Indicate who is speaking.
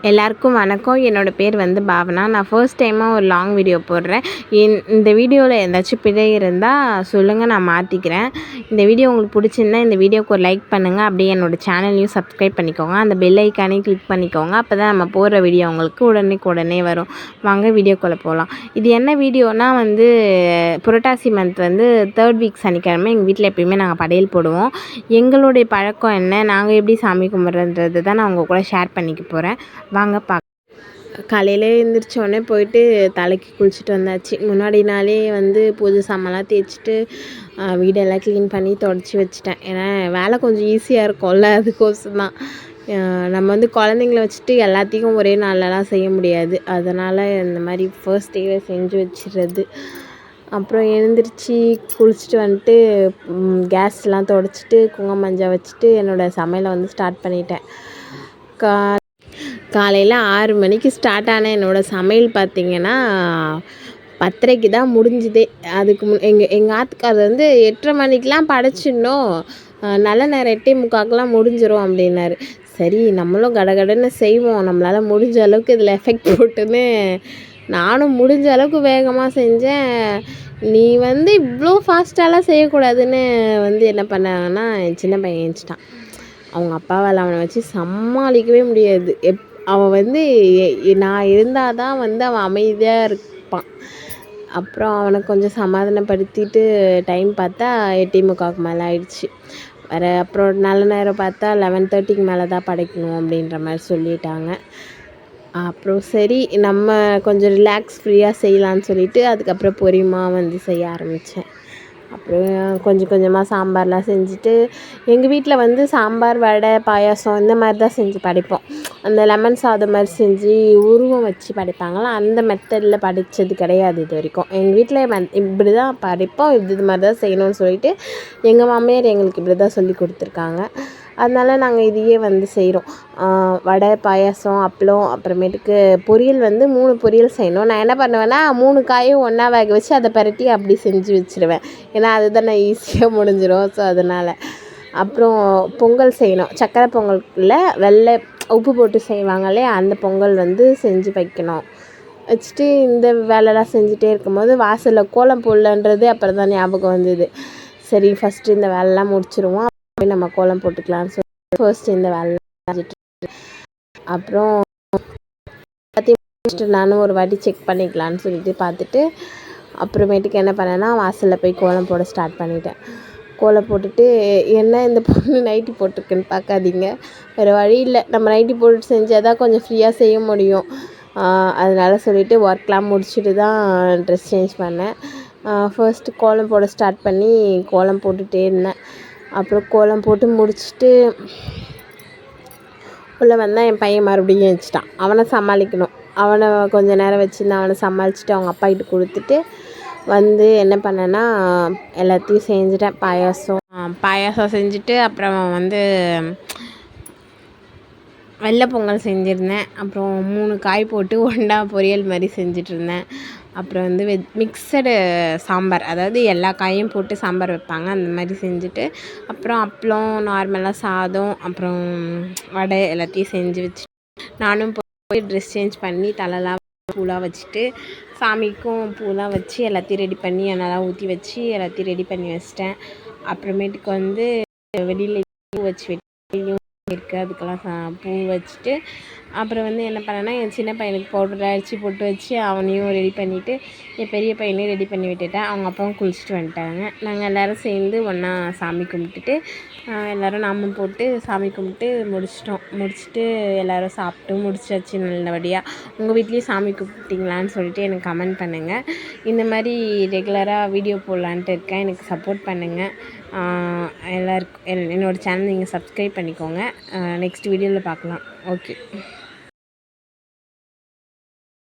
Speaker 1: எல்லாருக்கும் வணக்கம். என்னோடய பேர் பாவனா. நான் ஃபர்ஸ்ட் டைமாக ஒரு லாங் வீடியோ போடுறேன். இந்த வீடியோவில் ஏதாச்சும் பிழை இருந்தால் சொல்லுங்கள், நான் மாற்றிக்கிறேன். இந்த வீடியோ உங்களுக்கு பிடிச்சிருந்தா இந்த வீடியோக்கு ஒரு லைக் பண்ணுங்கள். அப்படியே என்னோடய சேனலையும் சப்ஸ்கிரைப் பண்ணிக்கோங்க. அந்த பெல் ஐக்கானையும் கிளிக் பண்ணிக்கோங்க. அப்போ தான் நம்ம போடுற வீடியோ உங்களுக்கு உடனே வரும். வாங்க வீடியோக்குள்ளே போகலாம். இது என்ன வீடியோனா புரட்டாசி மந்த் 3rd வீக் சனிக்கிழமை எங்கள் வீட்டில் எப்பயுமே நாங்கள் படையல் போடுவோம். எங்களுடைய பழக்கம் என்ன, நாங்கள் எப்படி சாமி கும்பிட்றன்றது தான் நான் உங்கள் கூட ஷேர் பண்ணிக்க போகிறேன். வாங்க காலையில் எழுந்திரிச்சோடனே போயிட்டு தலைக்கு குளிச்சுட்டு வந்தாச்சு. முன்னாடி நாளே புது சாமான்லாம் தேய்ச்சிட்டு வீடெல்லாம் க்ளீன் பண்ணி தொடச்சி வச்சுட்டேன். ஏன்னா வேலை கொஞ்சம் ஈஸியாக இருக்கும்ல, அதுக்கோசம் தான். நம்ம குழந்தைங்கள வச்சுட்டு எல்லாத்தையும் ஒரே நாள்லலாம் செய்ய முடியாது. அதனால் இந்த மாதிரி ஃபர்ஸ்ட் டேவே செஞ்சு வச்சிடுறது. அப்புறம் எழுந்திரிச்சி குளிச்சுட்டு வந்துட்டு கேஸ்லாம் துடைச்சிட்டு குங்குமம் மஞ்சள் வச்சுட்டு என்னோடய சமையலை ஸ்டார்ட் பண்ணிட்டேன். காலையில் 6 மணிக்கு ஸ்டார்ட் ஆன என்னோடய சமையல் பார்த்திங்கன்னா 10:30க்கு தான் முடிஞ்சுதே. அதுக்கு எங்கள் ஆத்துக்காரர் 8:30 மணிக்கெலாம் படைச்சிடணும், நல்ல நேரம் 8:45க்கெலாம் முடிஞ்சிடும் அப்படின்னாரு. சரி, நம்மளும் கடகடன்னு செய்வோம், நம்மளால் முடிஞ்ச அளவுக்கு இதில் எஃபெக்ட் போட்டுன்னு நானும் முடிஞ்ச அளவுக்கு வேகமாக செஞ்சேன். நீ இவ்வளோ ஃபாஸ்ட்டாலாம் செய்யக்கூடாதுன்னு என்ன பண்ணாங்கன்னா, என் சின்ன பையன் ஏஞ்சிட்டான். அவங்க அப்பாவால் அவனை வச்சு சமாளிக்கவே முடியாது. அவன் நான் இருந்தால் தான் அவன் அமைதியாக இருப்பான். அப்புறம் அவனை கொஞ்சம் சமாதானப்படுத்திட்டு டைம் பார்த்தா 8:45க்கு மேலே ஆயிடுச்சு. அப்புறம் நல்ல நேரம் பார்த்தா 11:30க்கு மேலே தான் படைக்கணும் அப்படின்ற மாதிரி சொல்லிட்டாங்க. அப்புறம் சரி, நம்ம கொஞ்சம் ரிலாக்ஸ் ஃப்ரீயாக செய்யலான்னு சொல்லிவிட்டு அதுக்கப்புறம் பொறுமையாக செய்ய ஆரம்பித்தேன். அப்புறம் கொஞ்சம் கொஞ்சமாக சாம்பார்லாம் செஞ்சுட்டு எங்கள் வீட்டில் சாம்பார், வடை, பாயாசம் இந்த மாதிரி தான் செஞ்சு படைப்போம். அந்த லெமன் சாதம் மாதிரி செஞ்சு உருவம் வச்சு படைப்பாங்களா, அந்த மெத்தடில் படைத்தது கிடையாது இது வரைக்கும். எங்கள் வீட்டில் இப்படி தான் படைப்போம், இது மாதிரி தான் செய்யணும்னு சொல்லிட்டு எங்கள் மாமியார் எங்களுக்கு இப்படி தான் சொல்லி கொடுத்துருக்காங்க. அதனால் நாங்கள் இதையே செய்கிறோம். வடை, பாயாசம், அப்பளம், அப்புறமேட்டுக்கு பொரியல் 3 பொரியல் செய்யணும். நான் என்ன பண்ணுவேன்னா 3 காயும் ஒன்றா வேக வச்சு அதை பரட்டி அப்படி செஞ்சு வச்சுருவேன். ஏன்னா அதுதான் நான் ஈஸியாக முடிஞ்சிடும். ஸோ அதனால் அப்புறம் பொங்கல் செய்யணும். சக்கரை பொங்கலில் வெள்ளை உப்பு போட்டு செய்வாங்க இல்லையா, அந்த பொங்கல் செஞ்சு வைக்கணும். வச்சுட்டு இந்த வேலைலாம் செஞ்சுட்டே இருக்கும்போது வாசலில் கோலம் போடலன்றது அப்புறம் தான் ஞாபகம் வந்தது. சரி, ஃபஸ்ட்டு இந்த வேலைலாம் முடிச்சிடுவோம், போய் நம்ம கோலம் போட்டுக்கலான்னு சொல்லி ஃபர்ஸ்ட் இந்த வேலை செஞ்சுட்டு அப்புறம் நானும் ஒரு வாட்டி செக் பண்ணிக்கலான்னு சொல்லிட்டு பார்த்துட்டு அப்புறமேட்டுக்கு என்ன பண்ணேன்னா வாசலில் போய் கோலம் போட ஸ்டார்ட் பண்ணிட்டேன். கோலம் போட்டுட்டு என்ன இந்த பொண்ணு நைட்டி போட்டிருக்குன்னு பார்க்காதீங்க, வேறு வழி இல்லை, நம்ம நைட்டி போட்டு செஞ்சால் தான் கொஞ்சம் ஃப்ரீயாக செய்ய முடியும். அதனால் சொல்லிவிட்டு ஒர்க்லாம் முடிச்சுட்டு தான் ட்ரெஸ் சேஞ்ச் பண்ணேன். ஃபர்ஸ்ட்டு கோலம் போட ஸ்டார்ட் பண்ணி கோலம் போட்டுகிட்டே இருந்தேன். அப்புறம் கோலம் போட்டு முடிச்சுட்டு உள்ளே வந்தால் என் பையன் மறுபடியும் எழுந்திரிச்சிட்டான். அவனை சமாளிக்கணும். அவனை கொஞ்சம் நேரம் வச்சுருந்து அவனை சமாளிச்சுட்டு அவங்க அப்பாக்கிட்ட கொடுத்துட்டு என்ன பண்ணேன்னா எல்லாத்தையும் செஞ்சுட்டேன். பாயாசம் செஞ்சுட்டு அப்புறம் வெள்ளை பொங்கல் செஞ்சுருந்தேன். அப்புறம் 3 காய் போட்டு ஒன்றா பொரியல் மாதிரி செஞ்சிட்ருந்தேன். அப்புறம் மிக்சடு சாம்பார், அதாவது எல்லா காயும் போட்டு சாம்பார் வைப்பாங்க, அந்த மாதிரி செஞ்சுட்டு அப்புறம் அப்பளம், நார்மலாக சாதம், அப்புறம் வடை எல்லாத்தையும் செஞ்சு வச்சுட்டு நானும் போய் ட்ரெஸ் சேஞ்ச் பண்ணி தலைலாம் பூலாம் வச்சுட்டு சாமிக்கும் பூலாம் வச்சு எல்லாத்தையும் ரெடி பண்ணி எண்ணெய்லாம் ஊற்றி வச்சு எல்லாத்தையும் ரெடி பண்ணி வச்சிட்டேன். அப்புறமேட்டுக்கு வெளியில் பூ வச்சு வெளியும் இருக்குது, அதுக்கெல்லாம் பூ வச்சுட்டு அப்புறம் என்ன பண்ணேன்னா என் சின்ன பையனுக்கு பவுடர் அடித்து போட்டு வச்சு அவனையும் ரெடி பண்ணிவிட்டு என் பெரிய பையனையும் ரெடி பண்ணி விட்டுட்டேன். அவங்க அப்பாவும் குளிச்சுட்டு வந்துட்டாங்க. நாங்கள் எல்லோரும் சேர்ந்து ஒன்றா சாமி கும்பிட்டுட்டு எல்லோரும் நாமம் போட்டு சாமி கும்பிட்டு முடிச்சுட்டு எல்லோரும் சாப்பிட்டு முடிச்சாச்சு நல்லபடியாக. உங்கள் வீட்லேயும் சாமி கும்பிட்டிங்களான்னு சொல்லிட்டு எனக்கு கமெண்ட் பண்ணுங்கள். இந்த மாதிரி ரெகுலராக வீடியோ போடலான்ட்டு இருக்கேன், எனக்கு சப்போர்ட் பண்ணுங்கள். எல்லாருக்கும் என்னோடய சேனல் நீங்கள் சப்ஸ்கிரைப் பண்ணிக்கோங்க. நெக்ஸ்ட் வீடியோவில் பார்க்கலாம். ஓகே.